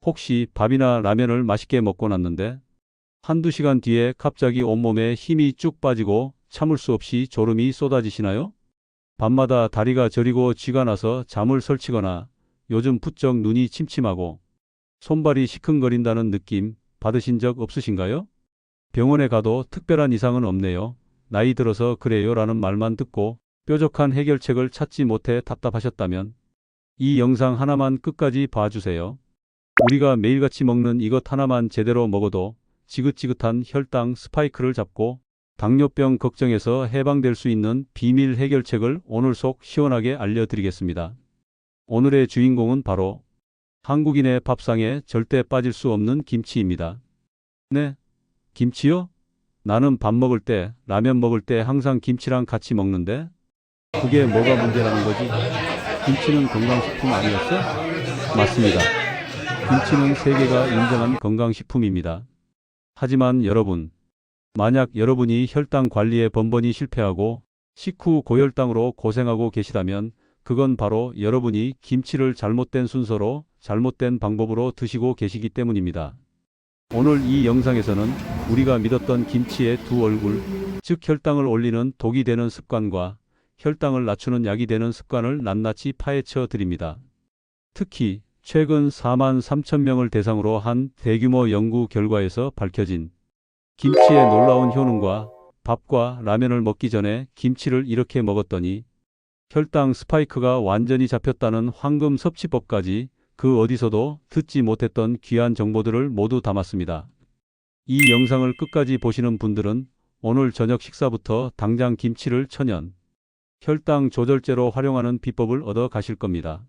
혹시 밥이나 라면을 맛있게 먹고 났는데 한두 시간 뒤에 갑자기 온몸에 힘이 쭉 빠지고 참을 수 없이 졸음이 쏟아지시나요? 밤마다 다리가 저리고 쥐가 나서 잠을 설치거나 요즘 부쩍 눈이 침침하고 손발이 시큰거린다는 느낌 받으신 적 없으신가요? 병원에 가도 특별한 이상은 없네요. 나이 들어서 그래요 라는 말만 듣고 뾰족한 해결책을 찾지 못해 답답하셨다면 이 영상 하나만 끝까지 봐주세요. 우리가 매일같이 먹는 이것 하나만 제대로 먹어도 지긋지긋한 혈당 스파이크를 잡고 당뇨병 걱정에서 해방될 수 있는 비밀 해결책을 오늘 속 시원하게 알려드리겠습니다. 오늘의 주인공은 바로 한국인의 밥상에 절대 빠질 수 없는 김치입니다. 네, 김치요? 나는 밥 먹을 때, 라면 먹을 때 항상 김치랑 같이 먹는데 그게 뭐가 문제라는 거지? 김치는 건강식품 아니었어? 맞습니다. 김치는 세계가 인정한 건강식품입니다. 하지만 여러분, 만약 여러분이 혈당 관리에 번번이 실패하고 식후 고혈당으로 고생하고 계시다면 그건 바로 여러분이 김치를 잘못된 순서로 잘못된 방법으로 드시고 계시기 때문입니다. 오늘 이 영상에서는 우리가 믿었던 김치의 두 얼굴, 즉 혈당을 올리는 독이 되는 습관과 혈당을 낮추는 약이 되는 습관을 낱낱이 파헤쳐 드립니다. 특히 최근 4만 3천 명을 대상으로 한 대규모 연구 결과에서 밝혀진 김치의 놀라운 효능과 밥과 라면을 먹기 전에 김치를 이렇게 먹었더니 혈당 스파이크가 완전히 잡혔다는 황금 섭취법까지 그 어디서도 듣지 못했던 귀한 정보들을 모두 담았습니다. 이 영상을 끝까지 보시는 분들은 오늘 저녁 식사부터 당장 김치를 천연 혈당 조절제로 활용하는 비법을 얻어 가실 겁니다.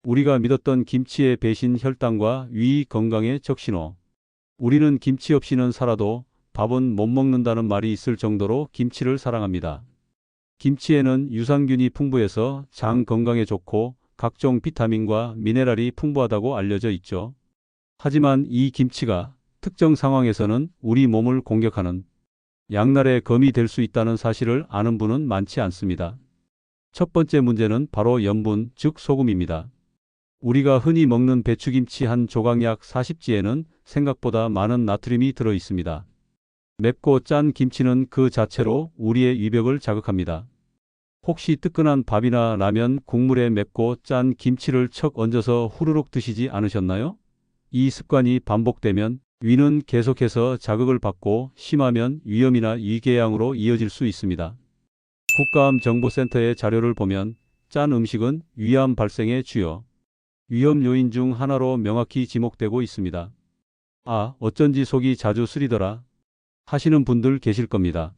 우리가 믿었던 김치의 배신 혈당과 위 건강의 적신호. 우리는 김치 없이는 살아도 밥은 못 먹는다는 말이 있을 정도로 김치를 사랑합니다. 김치에는 유산균이 풍부해서 장 건강에 좋고 각종 비타민과 미네랄이 풍부하다고 알려져 있죠. 하지만 이 김치가 특정 상황에서는 우리 몸을 공격하는 양날의 검이 될 수 있다는 사실을 아는 분은 많지 않습니다. 첫 번째 문제는 바로 염분, 즉 소금입니다. 우리가 흔히 먹는 배추김치 한 조각 약 40지에는 생각보다 많은 나트륨이 들어 있습니다. 맵고 짠 김치는 그 자체로 우리의 위벽을 자극합니다. 혹시 뜨끈한 밥이나 라면 국물에 맵고 짠 김치를 척 얹어서 후루룩 드시지 않으셨나요? 이 습관이 반복되면 위는 계속해서 자극을 받고 심하면 위염이나 위궤양으로 이어질 수 있습니다. 국가암정보센터의 자료를 보면 짠 음식은 위암 발생의 주요 위험 요인 중 하나로 명확히 지목되고 있습니다. 아, 어쩐지 속이 자주 쓰리더라 하시는 분들 계실 겁니다.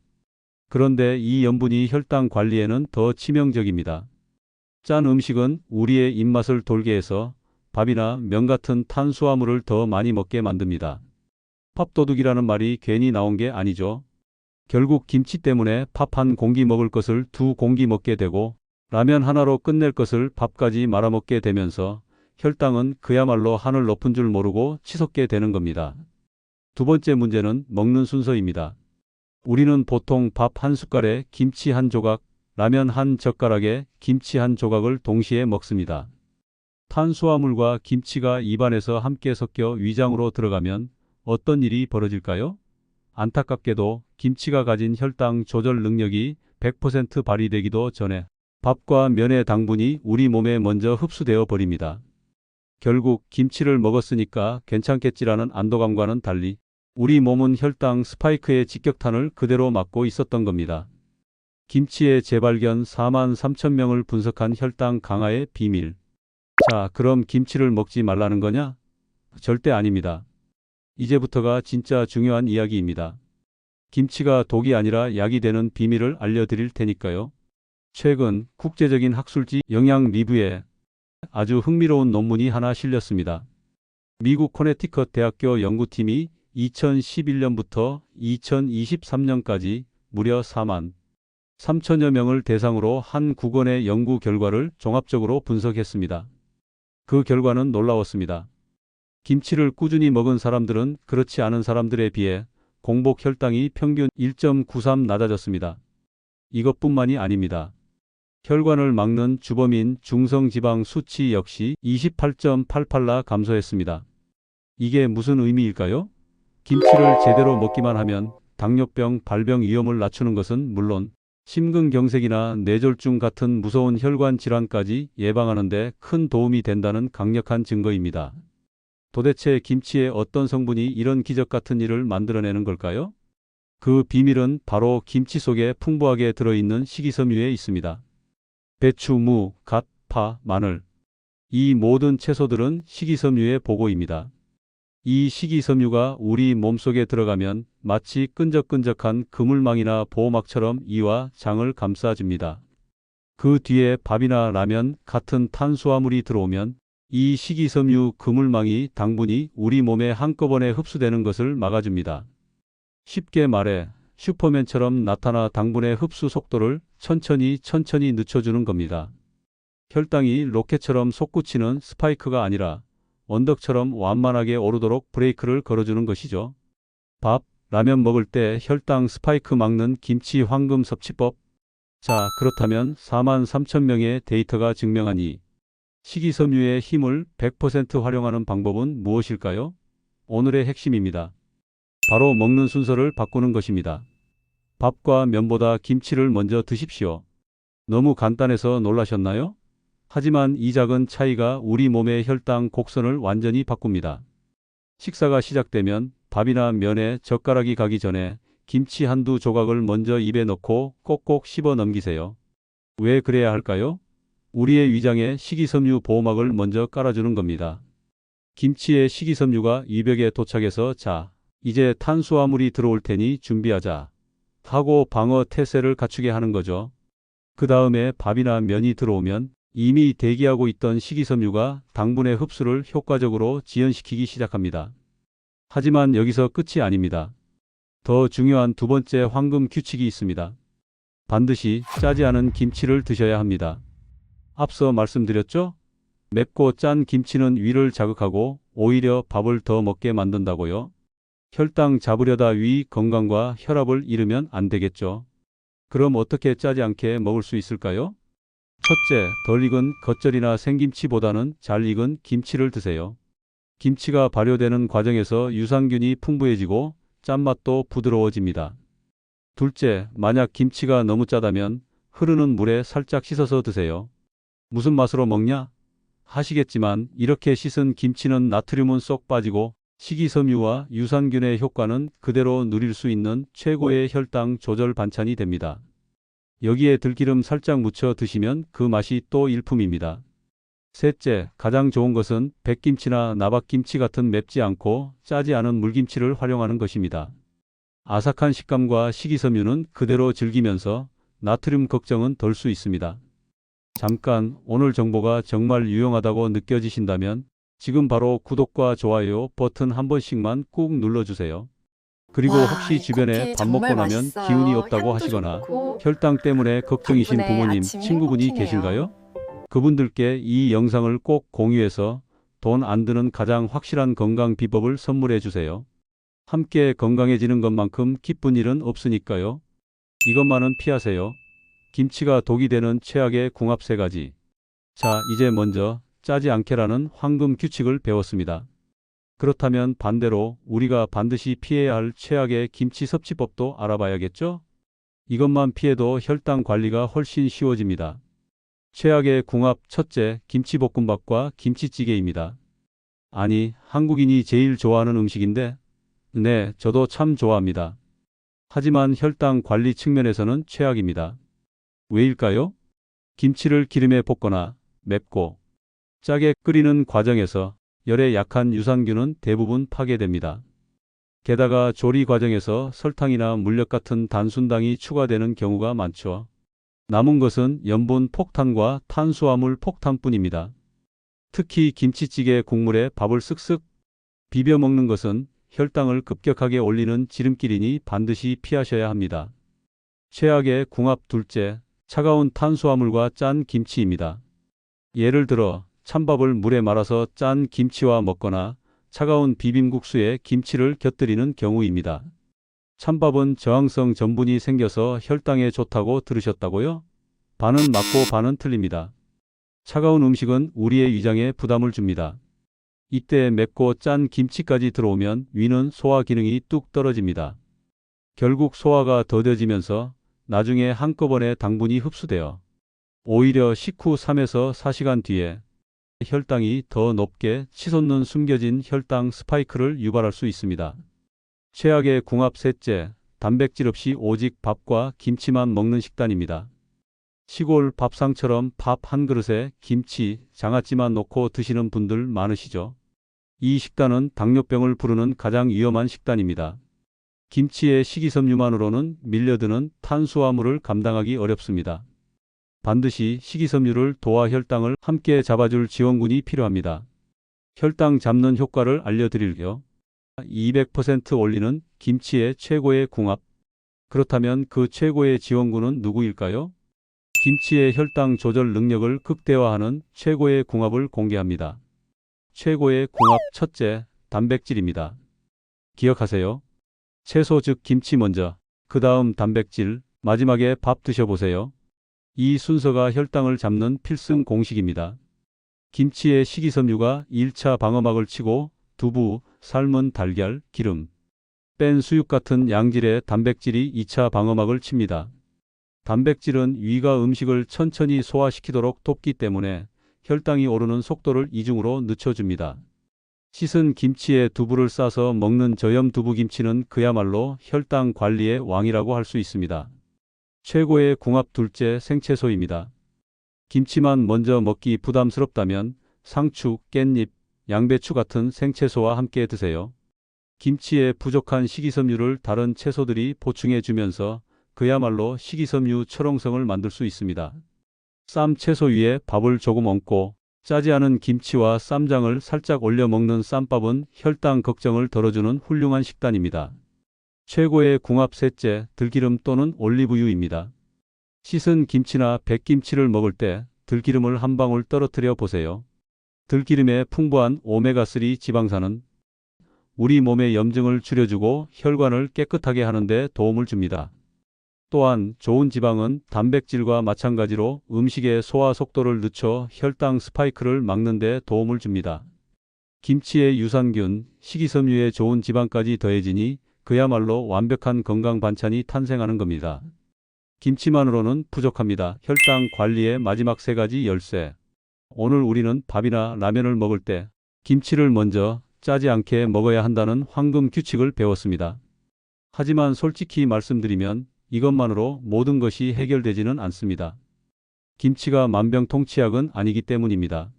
그런데 이 염분이 혈당 관리에는 더 치명적입니다. 짠 음식은 우리의 입맛을 돌게 해서 밥이나 면 같은 탄수화물을 더 많이 먹게 만듭니다. 밥도둑이라는 말이 괜히 나온 게 아니죠. 결국 김치 때문에 밥 한 공기 먹을 것을 두 공기 먹게 되고 라면 하나로 끝낼 것을 밥까지 말아먹게 되면서 혈당은 그야말로 하늘 높은 줄 모르고 치솟게 되는 겁니다. 두 번째 문제는 먹는 순서입니다. 우리는 보통 밥 한 숟갈에 김치 한 조각, 라면 한 젓가락에 김치 한 조각을 동시에 먹습니다. 탄수화물과 김치가 입안에서 함께 섞여 위장으로 들어가면 어떤 일이 벌어질까요? 안타깝게도 김치가 가진 혈당 조절 능력이 100% 발휘되기도 전에 밥과 면의 당분이 우리 몸에 먼저 흡수되어 버립니다. 결국 김치를 먹었으니까 괜찮겠지라는 안도감과는 달리 우리 몸은 혈당 스파이크의 직격탄을 그대로 맞고 있었던 겁니다. 김치의 재발견 4만 3천 명을 분석한 혈당 강화의 비밀. 자, 그럼 김치를 먹지 말라는 거냐? 절대 아닙니다. 이제부터가 진짜 중요한 이야기입니다. 김치가 독이 아니라 약이 되는 비밀을 알려드릴 테니까요. 최근 국제적인 학술지 영양 리뷰에 아주 흥미로운 논문이 하나 실렸습니다. 미국 코네티컷 대학교 연구팀이 2011년부터 2023년까지 무려 4만 3천여 명을 대상으로 한 9건의 연구 결과를 종합적으로 분석했습니다. 그 결과는 놀라웠습니다. 김치를 꾸준히 먹은 사람들은 그렇지 않은 사람들에 비해 공복 혈당이 평균 1.93 낮아졌습니다. 이것뿐만이 아닙니다. 혈관을 막는 주범인 중성지방 수치 역시 28.88나 감소했습니다. 이게 무슨 의미일까요? 김치를 제대로 먹기만 하면 당뇨병, 발병 위험을 낮추는 것은 물론 심근경색이나 뇌졸중 같은 무서운 혈관 질환까지 예방하는 데 큰 도움이 된다는 강력한 증거입니다. 도대체 김치의 어떤 성분이 이런 기적 같은 일을 만들어내는 걸까요? 그 비밀은 바로 김치 속에 풍부하게 들어있는 식이섬유에 있습니다. 배추, 무, 갓, 파, 마늘. 이 모든 채소들은 식이섬유의 보고입니다. 이 식이섬유가 우리 몸속에 들어가면 마치 끈적끈적한 그물망이나 보호막처럼 이와 장을 감싸줍니다. 그 뒤에 밥이나 라면 같은 탄수화물이 들어오면 이 식이섬유 그물망이 당분이 우리 몸에 한꺼번에 흡수되는 것을 막아줍니다. 쉽게 말해 슈퍼맨처럼 나타나 당분의 흡수 속도를 천천히 늦춰주는 겁니다. 혈당이 로켓처럼 솟구치는 스파이크가 아니라 언덕처럼 완만하게 오르도록 브레이크를 걸어주는 것이죠. 밥, 라면 먹을 때 혈당 스파이크 막는 김치 황금 섭취법. 자, 그렇다면 43,000명의 데이터가 증명한 이 식이섬유의 힘을 100% 활용하는 방법은 무엇일까요? 오늘의 핵심입니다. 바로 먹는 순서를 바꾸는 것입니다. 밥과 면보다 김치를 먼저 드십시오. 너무 간단해서 놀라셨나요? 하지만 이 작은 차이가 우리 몸의 혈당 곡선을 완전히 바꿉니다. 식사가 시작되면 밥이나 면에 젓가락이 가기 전에 김치 한두 조각을 먼저 입에 넣고 꼭꼭 씹어 넘기세요. 왜 그래야 할까요? 우리의 위장에 식이섬유 보호막을 먼저 깔아주는 겁니다. 김치의 식이섬유가 위벽에 도착해서 자, 이제 탄수화물이 들어올 테니 준비하자 하고 방어 태세를 갖추게 하는 거죠. 그 다음에 밥이나 면이 들어오면 이미 대기하고 있던 식이섬유가 당분의 흡수를 효과적으로 지연시키기 시작합니다. 하지만 여기서 끝이 아닙니다. 더 중요한 두 번째 황금 규칙이 있습니다. 반드시 짜지 않은 김치를 드셔야 합니다. 앞서 말씀드렸죠? 맵고 짠 김치는 위를 자극하고 오히려 밥을 더 먹게 만든다고요. 혈당 잡으려다 위 건강과 혈압을 잃으면 안 되겠죠. 그럼 어떻게 짜지 않게 먹을 수 있을까요? 첫째, 덜 익은 겉절이나 생김치보다는 잘 익은 김치를 드세요. 김치가 발효되는 과정에서 유산균이 풍부해지고 짠맛도 부드러워집니다. 둘째, 만약 김치가 너무 짜다면 흐르는 물에 살짝 씻어서 드세요. 무슨 맛으로 먹냐? 하시겠지만 이렇게 씻은 김치는 나트륨은 쏙 빠지고 식이섬유와 유산균의 효과는 그대로 누릴 수 있는 최고의 혈당 조절 반찬이 됩니다. 여기에 들기름 살짝 묻혀 드시면 그 맛이 또 일품입니다. 셋째, 가장 좋은 것은 백김치나 나박김치 같은 맵지 않고 짜지 않은 물김치를 활용하는 것입니다. 아삭한 식감과 식이섬유는 그대로 즐기면서 나트륨 걱정은 덜 수 있습니다. 잠깐, 오늘 정보가 정말 유용하다고 느껴지신다면 지금 바로 구독과 좋아요 버튼 한 번씩만 꾹 눌러주세요. 그리고 와, 혹시 이 주변에 쿠키 밥 먹고 정말 나면 맛있어요. 기운이 없다고 향도 하시거나 좋고 혈당 때문에 걱정이신 덕분에 부모님, 아침이 친구분이 행복해지네요. 계신가요? 그분들께 이 영상을 꼭 공유해서 돈 안 드는 가장 확실한 건강 비법을 선물해 주세요. 함께 건강해지는 것만큼 기쁜 일은 없으니까요. 이것만은 피하세요. 김치가 독이 되는 최악의 궁합 세 가지. 자, 이제 먼저 짜지 않게라는 황금 규칙을 배웠습니다. 그렇다면 반대로 우리가 반드시 피해야 할 최악의 김치 섭취법도 알아봐야겠죠? 이것만 피해도 혈당 관리가 훨씬 쉬워집니다. 최악의 궁합 첫째, 김치볶음밥과 김치찌개입니다. 아니, 한국인이 제일 좋아하는 음식인데? 네, 저도 참 좋아합니다. 하지만 혈당 관리 측면에서는 최악입니다. 왜일까요? 김치를 기름에 볶거나 맵고 짜게 끓이는 과정에서 열에 약한 유산균은 대부분 파괴됩니다. 게다가 조리 과정에서 설탕이나 물엿 같은 단순당이 추가되는 경우가 많죠. 남은 것은 염분 폭탄과 탄수화물 폭탄뿐입니다. 특히 김치찌개 국물에 밥을 쓱쓱 비벼 먹는 것은 혈당을 급격하게 올리는 지름길이니 반드시 피하셔야 합니다. 최악의 궁합 둘째, 차가운 탄수화물과 짠 김치입니다. 예를 들어 찬밥을 물에 말아서 짠 김치와 먹거나 차가운 비빔국수에 김치를 곁들이는 경우입니다. 찬밥은 저항성 전분이 생겨서 혈당에 좋다고 들으셨다고요? 반은 맞고 반은 틀립니다. 차가운 음식은 우리의 위장에 부담을 줍니다. 이때 맵고 짠 김치까지 들어오면 위는 소화 기능이 뚝 떨어집니다. 결국 소화가 더뎌지면서 나중에 한꺼번에 당분이 흡수되어 오히려 식후 3에서 4시간 뒤에 혈당이 더 높게 치솟는 숨겨진 혈당 스파이크를 유발할 수 있습니다. 최악의 궁합 셋째, 단백질 없이 오직 밥과 김치만 먹는 식단입니다. 시골 밥상처럼 밥 한 그릇에 김치, 장아찌만 넣고 드시는 분들 많으시죠? 이 식단은 당뇨병을 부르는 가장 위험한 식단입니다. 김치의 식이섬유만으로는 밀려드는 탄수화물을 감당하기 어렵습니다. 반드시 식이섬유를 도와 혈당을 함께 잡아줄 지원군이 필요합니다. 혈당 잡는 효과를 알려드릴게요. 200% 올리는 김치의 최고의 궁합. 그렇다면 그 최고의 지원군은 누구일까요? 김치의 혈당 조절 능력을 극대화하는 최고의 궁합을 공개합니다. 최고의 궁합 첫째, 단백질입니다. 기억하세요. 채소 즉 김치 먼저, 그 다음 단백질, 마지막에 밥 드셔보세요. 이 순서가 혈당을 잡는 필승 공식입니다. 김치의 식이섬유가 1차 방어막을 치고 두부, 삶은 달걀, 기름, 뺀 수육 같은 양질의 단백질이 2차 방어막을 칩니다. 단백질은 위가 음식을 천천히 소화시키도록 돕기 때문에 혈당이 오르는 속도를 이중으로 늦춰줍니다. 씻은 김치에 두부를 싸서 먹는 저염 두부김치는 그야말로 혈당 관리의 왕이라고 할 수 있습니다. 최고의 궁합 둘째, 생채소입니다. 김치만 먼저 먹기 부담스럽다면 상추, 깻잎, 양배추 같은 생채소와 함께 드세요. 김치에 부족한 식이섬유를 다른 채소들이 보충해 주면서 그야말로 식이섬유 초롱성을 만들 수 있습니다. 쌈 채소 위에 밥을 조금 얹고 짜지 않은 김치와 쌈장을 살짝 올려 먹는 쌈밥은 혈당 걱정을 덜어주는 훌륭한 식단입니다. 최고의 궁합 셋째, 들기름 또는 올리브유입니다. 씻은 김치나 백김치를 먹을 때 들기름을 한 방울 떨어뜨려 보세요. 들기름의 풍부한 오메가3 지방산은 우리 몸의 염증을 줄여주고 혈관을 깨끗하게 하는 데 도움을 줍니다. 또한 좋은 지방은 단백질과 마찬가지로 음식의 소화 속도를 늦춰 혈당 스파이크를 막는 데 도움을 줍니다. 김치의 유산균, 식이섬유에 좋은 지방까지 더해지니 그야말로 완벽한 건강 반찬이 탄생하는 겁니다. 김치만으로는 부족합니다. 혈당 관리의 마지막 세 가지 열쇠. 오늘 우리는 밥이나 라면을 먹을 때 김치를 먼저 짜지 않게 먹어야 한다는 황금 규칙을 배웠습니다. 하지만 솔직히 말씀드리면 이것만으로 모든 것이 해결되지는 않습니다. 김치가 만병통치약은 아니기 때문입니다.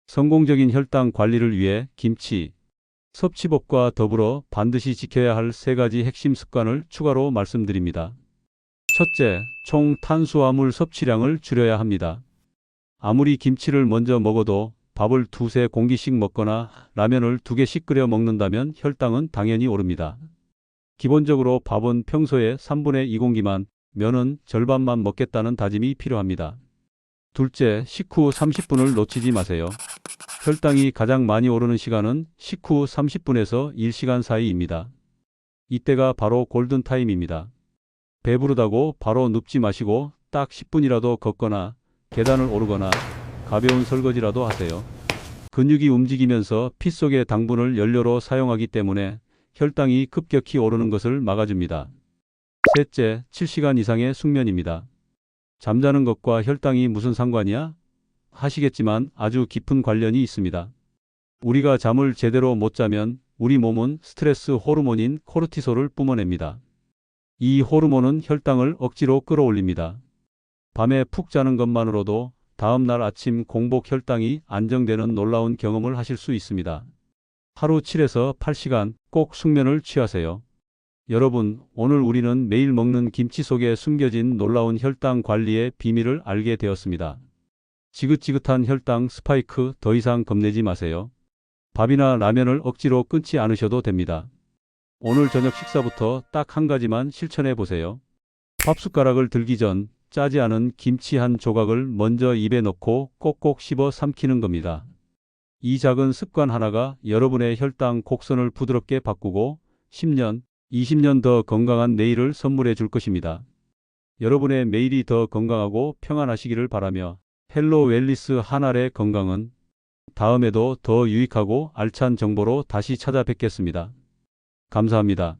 성공적인 혈당 관리를 위해 김치 섭취법과 더불어 반드시 지켜야 할 세 가지 핵심 습관을 추가로 말씀드립니다. 첫째, 총 탄수화물 섭취량을 줄여야 합니다. 아무리 김치를 먼저 먹어도 밥을 두세 공기씩 먹거나 라면을 2개씩 끓여 먹는다면 혈당은 당연히 오릅니다. 기본적으로 밥은 평소에 3분의 2공기만, 면은 절반만 먹겠다는 다짐이 필요합니다. 둘째, 식후 30분을 놓치지 마세요. 혈당이 가장 많이 오르는 시간은 식후 30분에서 1시간 사이입니다. 이때가 바로 골든타임입니다. 배부르다고 바로 눕지 마시고 딱 10분이라도 걷거나 계단을 오르거나 가벼운 설거지라도 하세요. 근육이 움직이면서 피 속의 당분을 연료로 사용하기 때문에 혈당이 급격히 오르는 것을 막아줍니다. 셋째, 7시간 이상의 숙면입니다. 잠자는 것과 혈당이 무슨 상관이야? 하시겠지만 아주 깊은 관련이 있습니다. 우리가 잠을 제대로 못 자면 우리 몸은 스트레스 호르몬인 코르티솔을 뿜어냅니다. 이 호르몬은 혈당을 억지로 끌어올립니다. 밤에 푹 자는 것만으로도 다음 날 아침 공복 혈당이 안정되는 놀라운 경험을 하실 수 있습니다. 하루 7에서 8시간 꼭 숙면을 취하세요. 여러분, 오늘 우리는 매일 먹는 김치 속에 숨겨진 놀라운 혈당 관리의 비밀을 알게 되었습니다. 지긋지긋한 혈당 스파이크 더 이상 겁내지 마세요. 밥이나 라면을 억지로 끊지 않으셔도 됩니다. 오늘 저녁 식사부터 딱 한 가지만 실천해 보세요. 밥숟가락을 들기 전 짜지 않은 김치 한 조각을 먼저 입에 넣고 꼭꼭 씹어 삼키는 겁니다. 이 작은 습관 하나가 여러분의 혈당 곡선을 부드럽게 바꾸고 10년, 20년 더 건강한 내일을 선물해 줄 것입니다. 여러분의 매일이 더 건강하고 평안하시기를 바라며 헬로 웰리스 한알의 건강은 다음에도 더 유익하고 알찬 정보로 다시 찾아뵙겠습니다. 감사합니다.